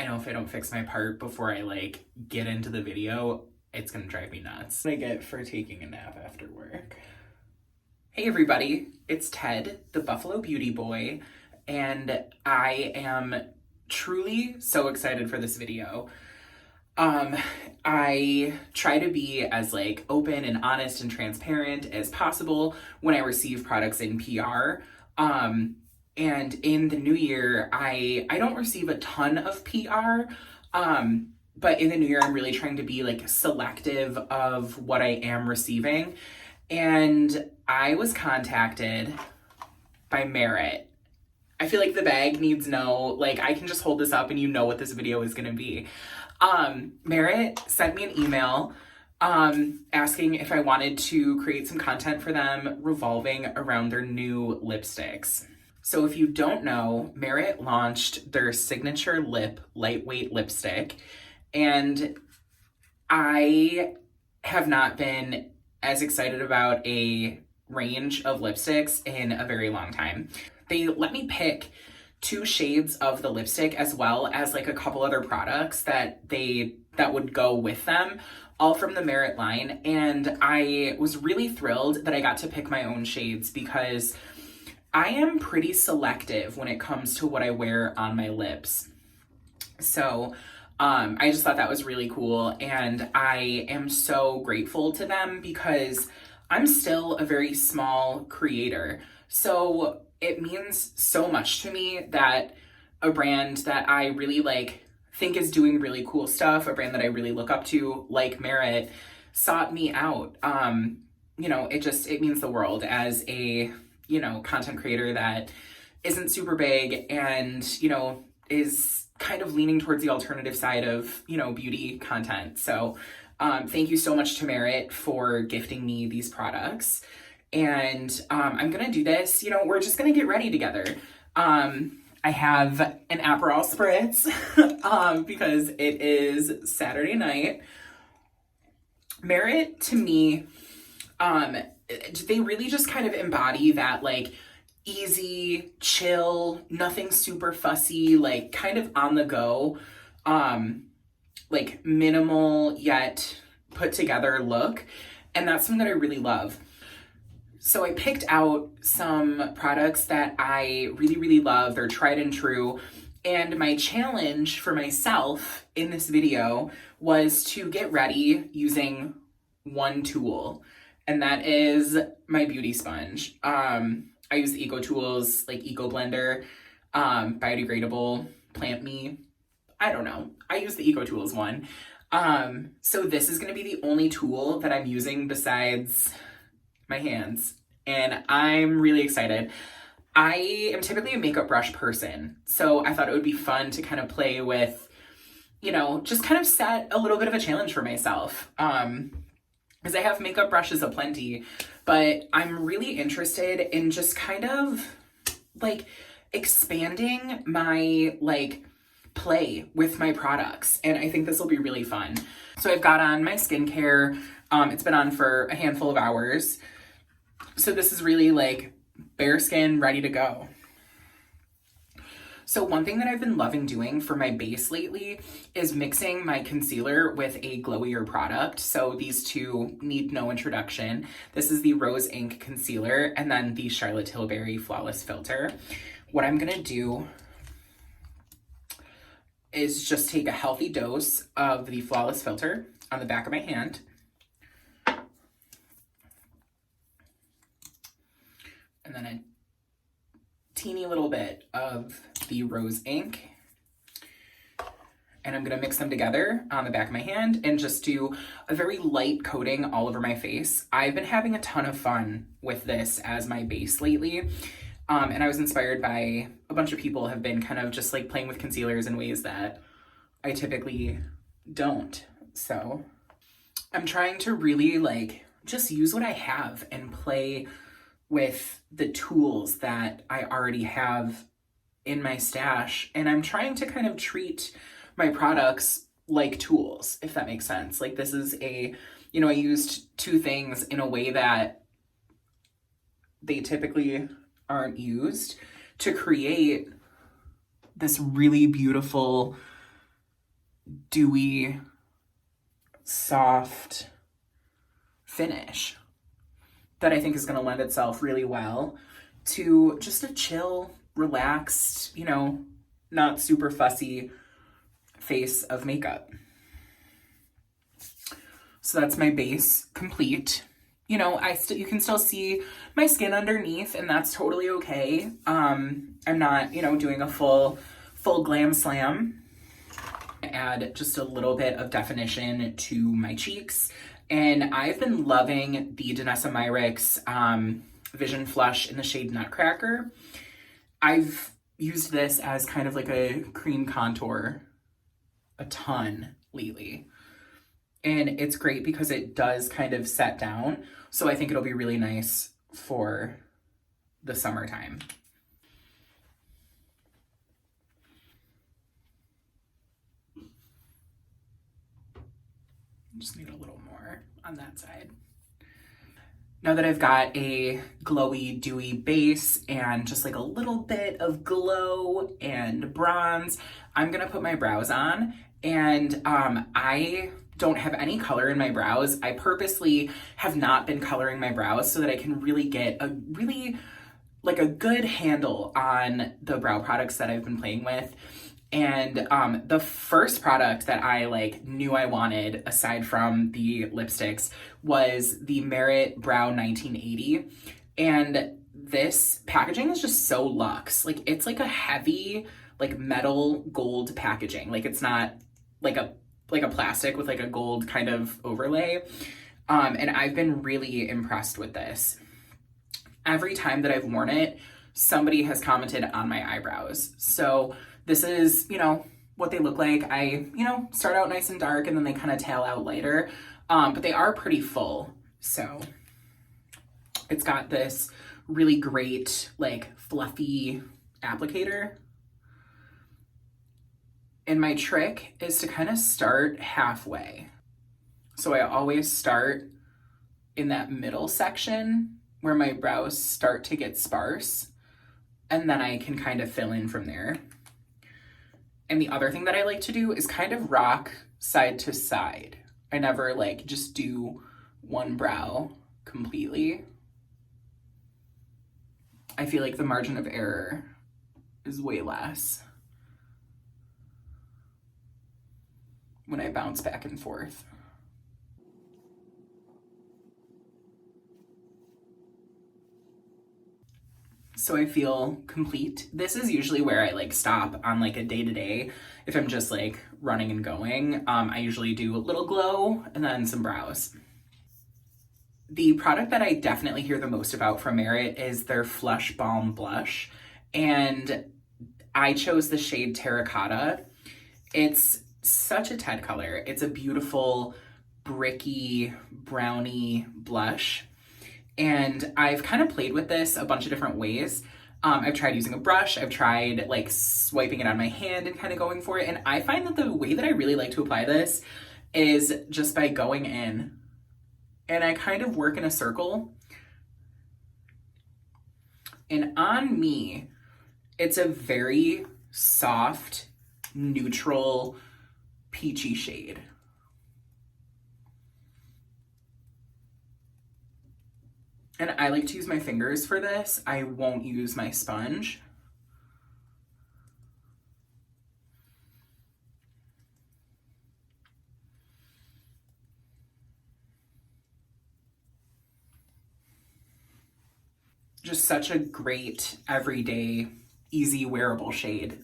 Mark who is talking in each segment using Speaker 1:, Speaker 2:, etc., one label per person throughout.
Speaker 1: know if I don't fix my part before I like get into the video, it's gonna drive me nuts. What I get for taking a nap after work. Hey everybody, it's Ted, the Buffalo Beauty Boy, and I am truly so excited for this video. I try to be as like open and honest and transparent as possible when I receive products in PR. And in the new year, I don't receive a ton of PR, but in the new year, I'm really trying to be like selective of what I am receiving. And I was contacted by Merit. I feel like the bag needs like I can just hold this up and you know what this video is gonna be. Merit sent me an email asking if I wanted to create some content for them revolving around their new lipsticks. So if you don't know, Merit launched their signature lip lightweight lipstick, and I have not been as excited about a range of lipsticks in a very long time. They let me pick 2 shades of the lipstick as well as like a couple other products that would go with them, all from the Merit line. And I was really thrilled that I got to pick my own shades because I am pretty selective when it comes to what I wear on my lips. So I just thought that was really cool, and I am so grateful to them because I'm still a very small creator. So it means so much to me that a brand that I really think is doing really cool stuff, a brand that I really look up to, like Merit, sought me out. It means the world as a, content creator that isn't super big and, is kind of leaning towards the alternative side of, beauty content. So thank you so much to Merit for gifting me these products. And I'm gonna do this, we're just gonna get ready together. I have an Aperol spritz because it is Saturday night. Merit, to me, they really just kind of embody that easy, chill, nothing super fussy, kind of on the go, minimal yet put together look. And that's something that I really love. So I picked out some products that I really, really love. They're tried and true. And my challenge for myself in this video was to get ready using one tool, and that is my beauty sponge. I use the Eco Tools, Eco Blender, biodegradable, Plant Me. I don't know. I use the Eco Tools one. So this is going to be the only tool that I'm using besides my hands, and I'm really excited. I am typically a makeup brush person, so I thought it would be fun to kind of play with, just kind of set a little bit of a challenge for myself. Because I have makeup brushes aplenty, but I'm really interested in just kind of expanding my play with my products, and I think this will be really fun. So I've got on my skincare. It's been on for a handful of hours. So this is really bare skin, ready to go. So one thing that I've been loving doing for my base lately is mixing my concealer with a glowier product. So these two need no introduction. This is the Rose Ink Concealer and then the Charlotte Tilbury Flawless Filter. What I'm gonna do is just take a healthy dose of the Flawless Filter on the back of my hand. And then a teeny little bit of the Rose Ink. And I'm gonna mix them together on the back of my hand and just do a very light coating all over my face. I've been having a ton of fun with this as my base lately. And I was inspired by a bunch of people have been kind of just playing with concealers in ways that I typically don't. So I'm trying to really just use what I have and play with the tools that I already have in my stash. And I'm trying to kind of treat my products like tools, if that makes sense. This is I used 2 things in a way that they typically aren't used to create this really beautiful dewy, soft finish that I think is going to lend itself really well to just a chill, relaxed, not super fussy face of makeup. So that's my base complete. You can still see my skin underneath, and that's totally okay. I'm not, doing a full glam slam. Add just a little bit of definition to my cheeks. And I've been loving the Danessa Myricks Vision Flush in the shade Nutcracker. I've used this as kind of like a cream contour a ton lately. And it's great because it does kind of set down. So I think it'll be really nice for the summertime. Just need a little more on that side. Now that I've got a glowy, dewy base and just like a little bit of glow and bronze, I'm gonna put my brows on. And I don't have any color in my brows. I purposely have not been coloring my brows so that I can really get a good handle on the brow products that I've been playing with. And the first product that I knew I wanted, aside from the lipsticks, was the Merit Brow 1980. And this packaging is just so luxe. It's like a heavy, metal gold packaging. It's not like a plastic with a gold kind of overlay. And I've been really impressed with this. Every time that I've worn it, somebody has commented on my eyebrows. So this is, what they look like. I, start out nice and dark and then they kind of tail out lighter. But they are pretty full. So it's got this really great, fluffy applicator. And my trick is to kind of start halfway. So I always start in that middle section where my brows start to get sparse. And then I can kind of fill in from there. And the other thing that I like to do is kind of rock side to side. I never just do one brow completely. I feel like the margin of error is way less when I bounce back and forth. So I feel complete. This is usually where I stop on a day-to-day. If I'm just running and going, I usually do a little glow and then some brows. The product that I definitely hear the most about from Merit is their Flush Balm Blush. And I chose the shade Terracotta. It's such a Ted color. It's a beautiful bricky brownie blush. And I've kind of played with this a bunch of different ways. I've tried using a brush. I've tried swiping it on my hand and kind of going for it. And I find that the way that I really like to apply this is just by going in. And I kind of work in a circle. And on me, it's a very soft, neutral, peachy shade. And I like to use my fingers for this. I won't use my sponge. Just such a great, everyday, easy wearable shade.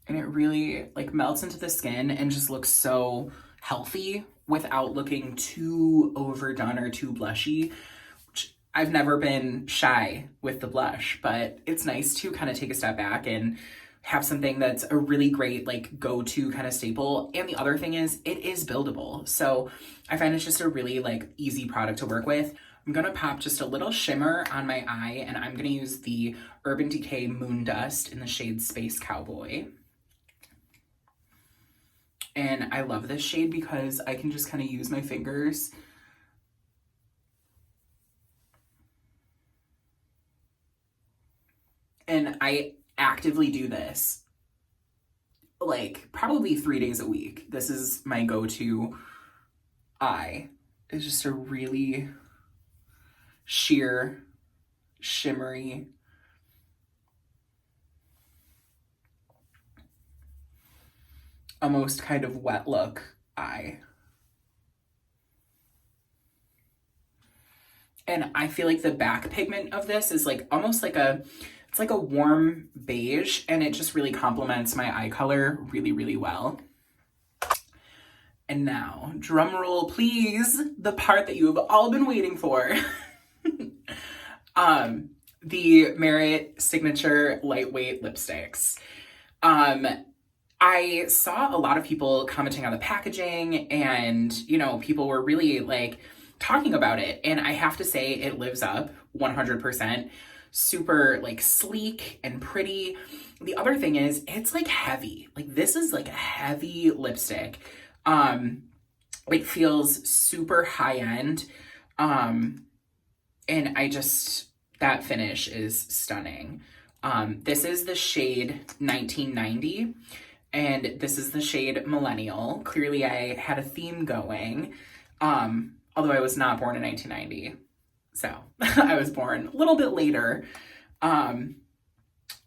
Speaker 1: And it really melts into the skin and just looks so healthy without looking too overdone or too blushy. I've never been shy with the blush, but it's nice to kind of take a step back and have something that's a really great go-to kind of staple. And the other thing is it is buildable. So I find it's just a really easy product to work with. I'm gonna pop just a little shimmer on my eye, and I'm gonna use the Urban Decay Moon Dust in the shade Space Cowboy. And I love this shade because I can just kind of use my fingers and I actively do this like probably 3 days a week. This is my go-to eye. It's just a really sheer, shimmery, almost kind of wet look eye. And I feel like the back pigment of this is like almost like it's like a warm beige, and it just really complements my eye color really, really well. And now, drum roll please, the part that you have all been waiting for. The Merit Signature Lightweight Lipsticks. I saw a lot of people commenting on the packaging, and, you know, people were really like talking about it. And I have to say it lives up 100%. Super like sleek and pretty. The other thing is it's like heavy. Like this is like a heavy lipstick. It feels super high end. And that finish is stunning. This is the shade 1990, and this is the shade Millennial. Clearly I had a theme going, although I was not born in 1990. So I was born a little bit later.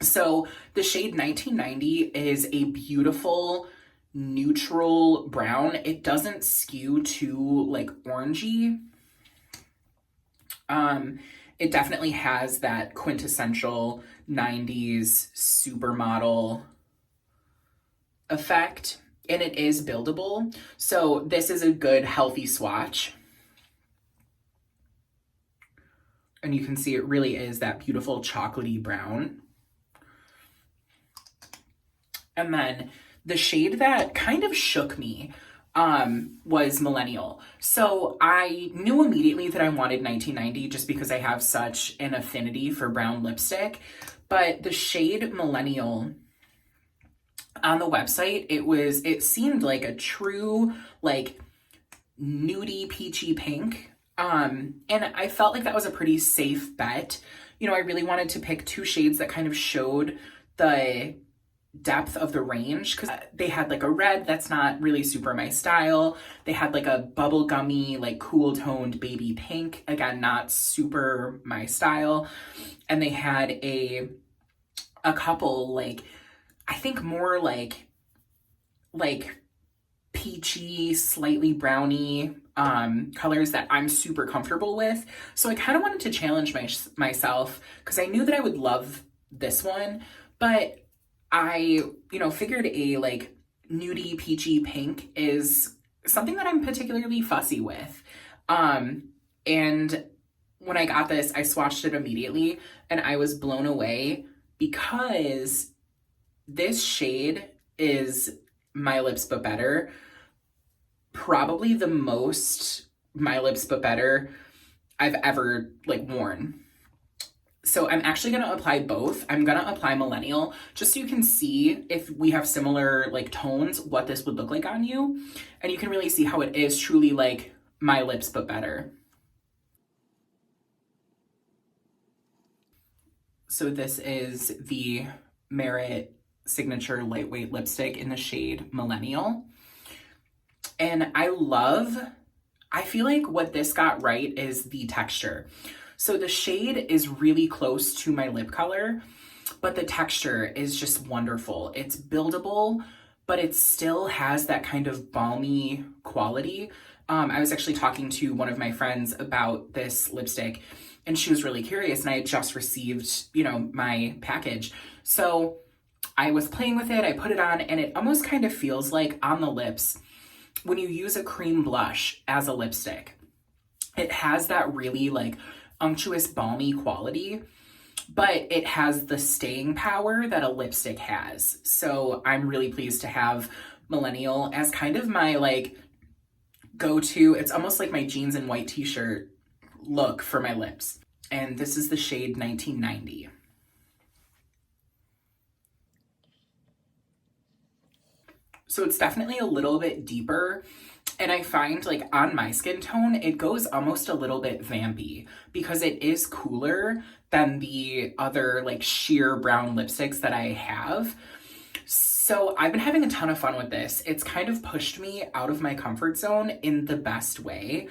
Speaker 1: So the shade 1990 is a beautiful neutral brown. It doesn't skew too like orangey. It definitely has that quintessential 90s supermodel effect, and it is buildable. So this is a good healthy swatch. And you can see it really is that beautiful chocolatey brown. And then the shade that kind of shook me was Millennial. So I knew immediately that I wanted 1990 just because I have such an affinity for brown lipstick. But the shade Millennial on the website, it seemed like a true like nudie peachy pink. And I felt like that was a pretty safe bet. You know, I really wanted to pick two shades that kind of showed the depth of the range, because they had like a red that's not really super my style. They had like a bubblegummy, like cool toned baby pink, again, not super my style. And they had a couple like, I think more like peachy, slightly browny colors that I'm super comfortable with. So I kind of wanted to challenge myself because I knew that I would love this one, but I, you know, figured a like nudie peachy pink is something that I'm particularly fussy with. And when I got this, I swatched it immediately and I was blown away because this shade is My Lips But Better. Probably the most My Lips But Better I've ever like worn. So I'm actually going to apply both. I'm going to apply Millennial just so you can see if we have similar like tones, what this would look like on you. And you can really see how it is truly like My Lips But Better. So this is the Merit Signature Lightweight Lipstick in the shade Millennial. And I feel like what this got right is the texture. So the shade is really close to my lip color, but the texture is just wonderful. It's buildable, but it still has that kind of balmy quality. I was actually talking to one of my friends about this lipstick, and she was really curious, and I had just received, you know, my package. So I was playing with it, I put it on, and it almost kind of feels like on the lips, when you use a cream blush as a lipstick, it has that really like unctuous, balmy quality, but it has the staying power that a lipstick has. So I'm really pleased to have Millennial as kind of my like go-to. It's almost like my jeans and white t-shirt look for my lips. And this is the shade 1990. So it's definitely a little bit deeper. And I find like on my skin tone, it goes almost a little bit vampy because it is cooler than the other like sheer brown lipsticks that I have. So I've been having a ton of fun with this. It's kind of pushed me out of my comfort zone in the best way,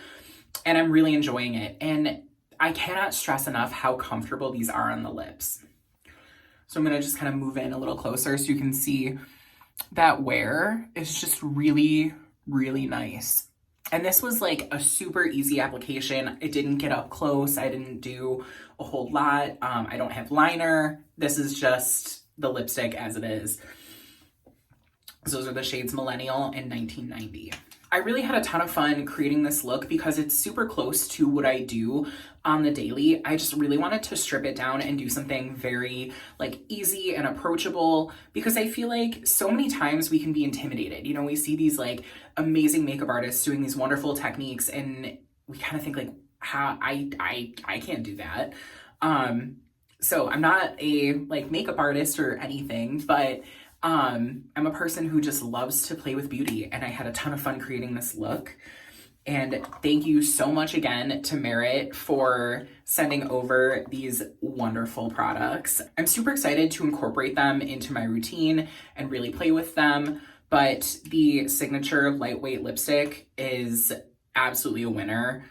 Speaker 1: and I'm really enjoying it. And I cannot stress enough how comfortable these are on the lips. So I'm gonna just kind of move in a little closer so you can see that wear is just really, really nice. And this was like a super easy application. It didn't get up close. I didn't do a whole lot. I don't have liner. This is just the lipstick as it is. Those are the shades Millennial and 1990. I really had a ton of fun creating this look because it's super close to what I do on the daily. I just really wanted to strip it down and do something very like easy and approachable, because I feel like so many times we can be intimidated. You know, we see these like amazing makeup artists doing these wonderful techniques and we kind of think like, how I can't do that. So I'm not a like makeup artist or anything, but I'm a person who just loves to play with beauty, and I had a ton of fun creating this look. And thank you so much again to Merit for sending over these wonderful products. I'm super excited to incorporate them into my routine and really play with them. But the signature lightweight lipstick is absolutely a winner.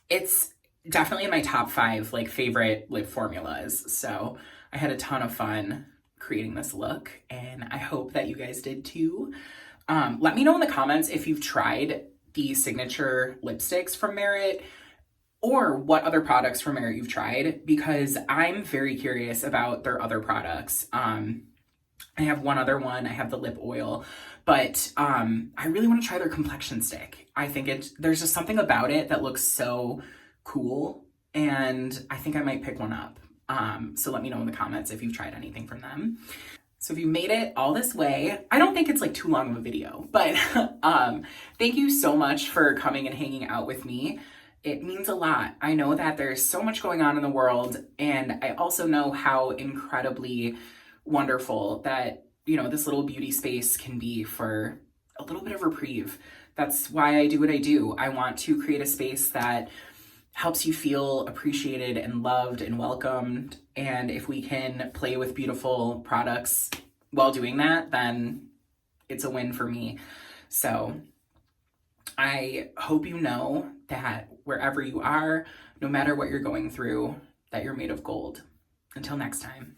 Speaker 1: It's definitely in my top 5 like favorite lip formulas. So I had a ton of fun creating this look, and I hope that you guys did too. Let me know in the comments if you've tried the signature lipsticks from Merit or what other products from Merit you've tried, because I'm very curious about their other products. I have one other one. I have the lip oil, but I really want to try their complexion stick. I think there's just something about it that looks so cool, and I think I might pick one up. So let me know in the comments if you've tried anything from them. So if you made it all this way, I don't think it's like too long of a video, but thank you so much for coming and hanging out with me. It means a lot. I know that there's so much going on in the world, and I also know how incredibly wonderful that, you know, this little beauty space can be for a little bit of reprieve. That's why I do what I do. I want to create a space that helps you feel appreciated and loved and welcomed. And if we can play with beautiful products while doing that, then it's a win for me. So I hope you know that wherever you are, no matter what you're going through, that you're made of gold. Until next time.